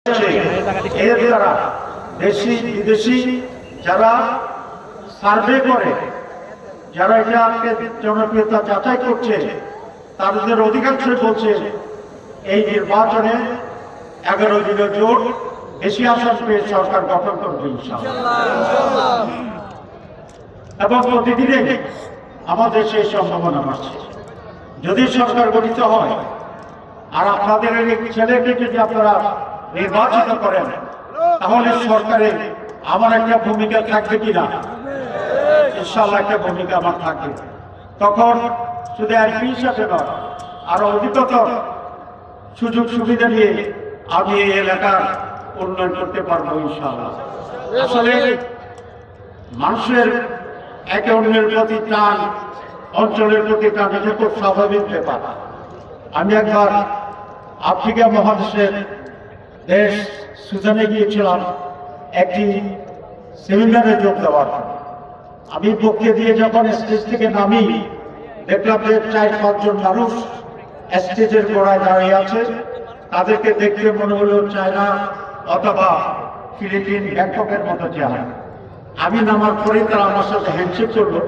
এর দ্বারা দেশি বিদেশি যারা সার্ভে করে, যারা এটাকে জনপ্রিয়তা যাচাই করছে, তাদের অধিকাংশই বলছে এই নির্বাচনে 11 দলীয় জোট বেশি আসন পেয়ে সরকার গঠন করবে ইনশাআল্লাহ। এবং প্রতিদিনে আমাদের সেই সম্ভাবনা বাড়ছে। যদি সরকার গঠিত হয় আর আপনাদের ছেলেকে যদি আপনারা নির্বাচিত করেন, তাহলে সরকারে আমার একটা ভূমিকা থাকবে কিনা? ইনশাআল্লাহ একটা ভূমিকা আমার থাকবে। তখন শুধু এমপি হিসাবে নয়, আরো অধিকতর সুযোগ সুবিধা নিয়ে আমি এই এলাকার উন্নয়ন করতে পারবো ইনশাআল্লাহ। আসলে মানুষের একে অন্যের প্রতি টান, অঞ্চলের প্রতি টান, এটা খুব স্বাভাবিক ব্যাপার। আমি একবার আফ্রিকা মহাদেশের দেশ সুদানে গিয়েছিলাম একটি সেমিনারে যোগ দেওয়ার। আমি বক্তৃতা দিয়ে যখন স্টেজ থেকে নামি, দেখলাম যে 4-5 জন মানুষ স্টেজের গোড়ায় দাঁড়িয়ে আছে। তাদেরকে দেখতে মনে হলো চায়না অথবা ফিলিপিন, ব্যাংককের মতো চেহারা। আমি নামার পরে তারা আমার সাথে হ্যান্ডশেক করলো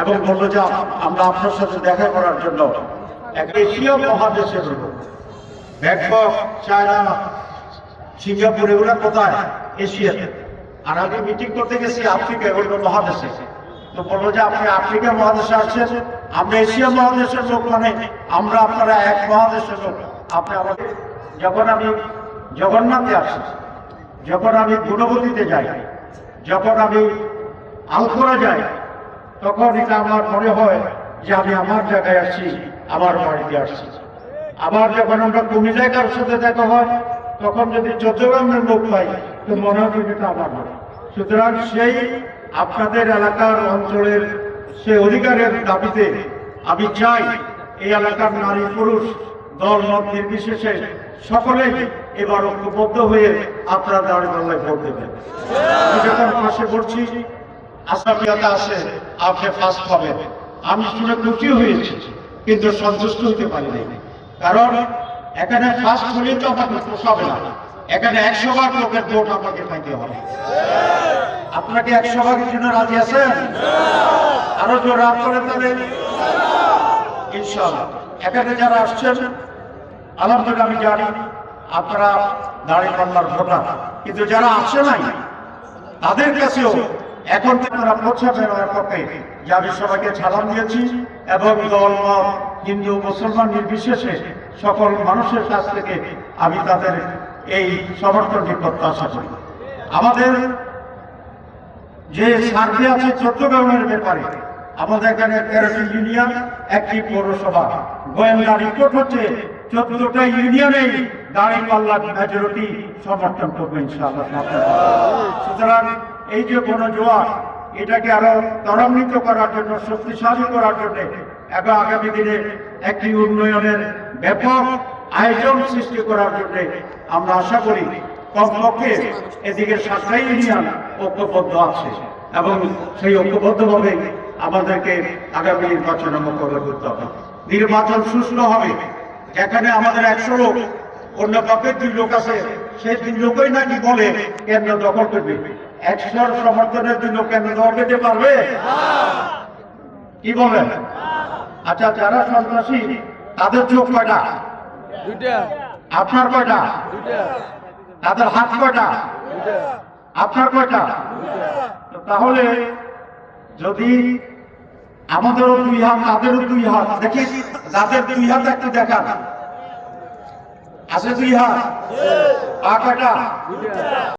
এবং বললো যে আমরা আপনার সাথে দেখা করার জন্য এক এশীয় মহাদেশের লোক। ব্যাংকক, চায়না, সিঙ্গাপুর এগুলো কোথায়? এশিয়াতে। আর আমি মিটিং করতে গেছি আফ্রিকা, এগুলো মহাদেশে। তো বললো যে আপনি আফ্রিকা মহাদেশে আসছেন, আমরা এশিয়া মহাদেশের লোক, মানে আমরা আপনারা এক মহাদেশের লোক। আপনি আমাদের, যখন আমি জগন্নাথে আসি, যখন আমি গুণবতীতে যাই, যখন আমি আলখোরা যাই, তখন এটা আমার মনে হয় যে আমি আমার জায়গায় আসছি, আমার বাড়িতে আসছি। আবার যখন আমরা কুমিল্লায় কারোর সাথে দেখা হয়, তখন যদি চট্টগ্রামের লোক পাই, তো মনে হয় এটা আমার হয়। সুতরাং সেই আপনাদের এলাকার অঞ্চলের সে অধিকারের দাবিতে আমি চাই এই এলাকার নারী পুরুষ দল মত নির্বিশেষে সকলেই এবার ঐক্যবদ্ধ হয়ে আপনারা দাঁড়িপাল্লায় ভোট দেবেন। আমি যখন পাশে পড়ছি, আশাবিয়াতা আছে আপনি ফার্স্ট হবেন, আমি শুনে খুশি হয়েছি, কিন্তু সন্তুষ্ট হতে পারিনি। কারণ এখানে ফার্স্ট হলে তো আমাকে পোষাবে না, এখানে 100 ভাগ লোকের ভোট আমাকে পাইতে হবে। আপনাকে 100 ভাগের জন্য রাজি আছেন? আরো জোর রাত করে তাহলে ইনশাআল্লাহ। এখানে যারা আসছেন আলহামদুলিল্লাহ, আমি জানি আপনারা দাঁড়িপাল্লার ভোটার, কিন্তু যারা আসে নাই তাদের কাছেও এখন তারা পৌঁছাবেন আমার পক্ষে যে আমি সবাইকে সালাম দিয়েছি এবং দল মত হিন্দু মুসলমান নির্বিশেষে সকল মানুষের কাছ থেকে আমি তাদের এই সমর্থনকে প্রত্যাশা করি। আমাদের যে সার্ভে আছে চট্টগ্রামের ব্যাপারে, আমাদের এখানে 13টি ইউনিয়ন, একটি পৌরসভা, গোয়েন্দা রিপোর্ট হচ্ছে 14টা ইউনিয়নেই দাঁড়িপাল্লার মেজরিটি সমর্থন করবে ইনশাআল্লাহ। সুতরাং এই যে গণজোয়ার, এটাকে আরো ত্বরান্বিত করার জন্য, শক্তিশালী করার জন্য এবং আগামী দিনে একটি উন্নয়নের ব্যাপক আয়োজন সৃষ্টি করার জন্য আমরা আশা করি কমপক্ষে এদিকে 7টা ইউনিয়ন ঐক্যবদ্ধ আছে এবং সেই ঐক্যবদ্ধভাবে আমাদেরকে আগামী নির্বাচনে মোকাবিলা করতে হবে। নির্বাচন সুষ্ঠু হবে। যেখানে আমাদের 100 লোক, অন্য পক্ষের 2 লোক আছে, সেই 2 লোকই নাকি বলে কেন্দ্র দখল করবে। 100 সমর্থনের 2 লোক কেন্দ্র দখল করতে পারবে? কি বলেন? আচ্ছা, যারা সন্ত্রাসী তাদের চোখ কয়টা? 2টা। আপনার কয়টা? 2টা। তাদের হাত কয়টা? 2টা। আপনার কয়টা? 2টা। তাহলে যদি আমাদেরও 2 হাত, তাদেরও 2 হাত, দেখি যাদের 2 হাত একটু দেখান। আছে 2 হাত? পা কয়টা? 2টা।